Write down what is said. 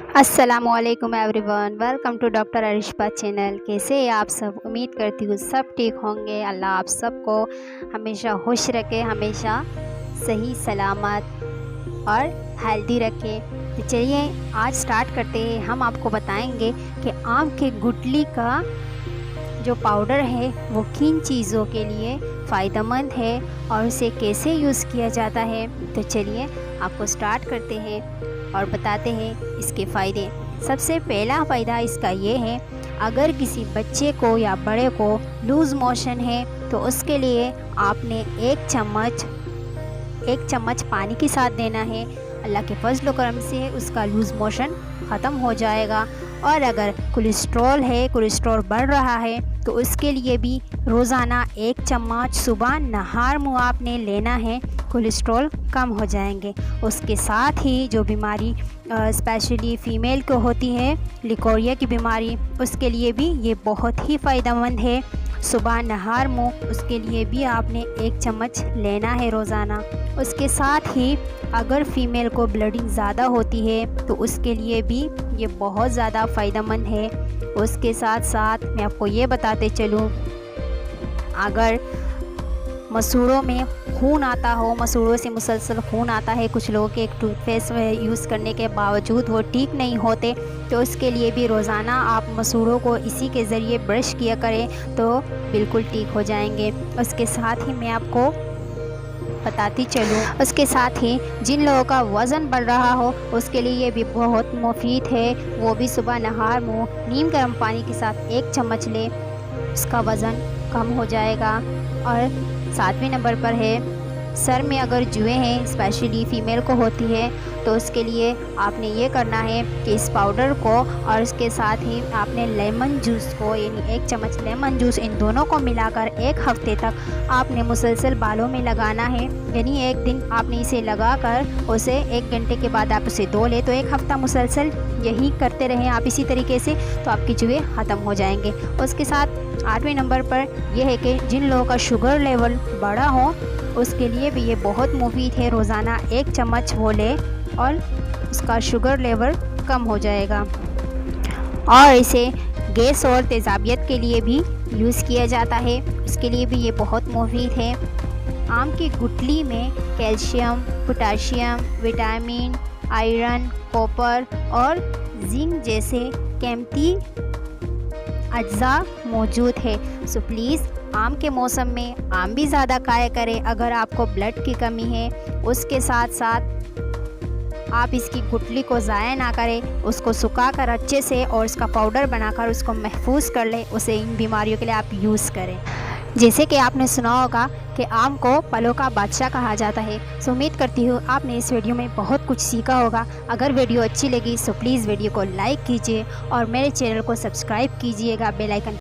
अस्सलामुअलैकुम everyone, welcome to doctor Arishpa channel. कैसे हैं आप सब? उम्मीद करती हूँ सब ठीक होंगे। अल्लाह आप सबको हमेशा खुश रखे, हमेशा सही सलामत और हेल्दी रखे। तो चलिए आज स्टार्ट करते हैं। हम आपको बताएंगे कि आम के गुठली का जो पाउडर है वो किन चीज़ों के लिए फ़ायदेमंद है और उसे कैसे यूज़ किया जाता है। तो चलिए आपको स्टार्ट करते हैं और बताते हैं इसके फ़ायदे। सबसे पहला फ़ायदा इसका ये है, अगर किसी बच्चे को या बड़े को लूज़ मोशन है तो उसके लिए आपने एक चम्मच पानी के साथ देना है। अल्लाह के फजल करम से उसका लूज़ मोशन ख़त्म हो जाएगा। और अगर कोलेस्ट्रॉल है, कोलेस्ट्रॉल बढ़ रहा है, तो उसके लिए भी रोज़ाना एक चम्मच सुबह नहार मुँह आपने लेना है, कोलेस्ट्रॉल कम हो जाएंगे। उसके साथ ही जो बीमारी स्पेशली फ़ीमेल को होती है, लिकोरिया की बीमारी, उसके लिए भी ये बहुत ही फ़ायदेमंद है। सुबह नहार मुँह उसके लिए भी आपने एक चम्मच लेना है रोज़ाना। उसके साथ ही अगर फ़ीमेल को ब्लीडिंग ज़्यादा होती है तो उसके लिए भी ये बहुत ज़्यादा फ़ायदेमंद है। उसके साथ साथ मैं आपको ये बताते चलूँ, अगर मसूड़ों में खून आता हो, मसूड़ों से मुसलसल खून आता है, कुछ लोगों के टूथपेस्ट यूज़ करने के बावजूद वो ठीक नहीं होते, तो उसके लिए भी रोज़ाना आप मसूड़ों को इसी के ज़रिए ब्रश किया करें तो बिल्कुल ठीक हो जाएंगे। उसके साथ ही मैं आपको बताती चलूँ, उसके साथ ही जिन लोगों का वज़न बढ़ रहा हो उसके लिए ये भी बहुत मुफीद है। वो भी सुबह नहार मुँह नीम गर्म पानी के साथ एक चम्मच ले, उसका वज़न कम हो जाएगा। और 7वें नंबर पर है, सर में अगर जुएँ हैं, स्पेशली फ़ीमेल को होती है, तो उसके लिए आपने ये करना है कि इस पाउडर को और उसके साथ ही आपने लेमन जूस को, यानी एक चम्मच लेमन जूस, इन दोनों को मिलाकर एक हफ़्ते तक आपने मुसलसल बालों में लगाना है। यानी एक दिन आपने इसे लगाकर उसे 1 घंटे के बाद आप उसे धो लें, तो 1 हफ़्ता मुसलसल यही करते रहें आप इसी तरीके से, तो आपकी जुएँ ख़त्म हो जाएंगे। उसके साथ 8वें नंबर पर यह है कि जिन लोगों का शुगर लेवल बढ़ा हो उसके लिए भी ये बहुत मुफीद है। रोज़ाना 1 चम्मच वो ले और उसका शुगर लेवल कम हो जाएगा। और इसे गैस और तेज़ाबियत के लिए भी यूज़ किया जाता है, उसके लिए भी ये बहुत मुफीद है। आम की गुठली में calcium, potassium, vitamin, iron, copper और जिंक जैसे कीमती अज्जा मौजूद है। सो प्लीज़ आम के मौसम में आम भी ज़्यादा खाया करें अगर आपको ब्लड की कमी है। उसके साथ साथ आप इसकी गुठली को ज़ाया ना करें, उसको सुखाकर अच्छे से और इसका पाउडर बनाकर उसको महफूज कर लें, उसे इन बीमारियों के लिए आप यूज़ करें। जैसे कि आपने सुना होगा कि आम को फलों का बादशाह कहा जाता है। सो उम्मीद करती हूँ आपने इस वीडियो में बहुत कुछ सीखा होगा। अगर वीडियो अच्छी लगी सो प्लीज़ वीडियो को लाइक कीजिए और मेरे चैनल को सब्सक्राइब कीजिएगा, बेल आइकन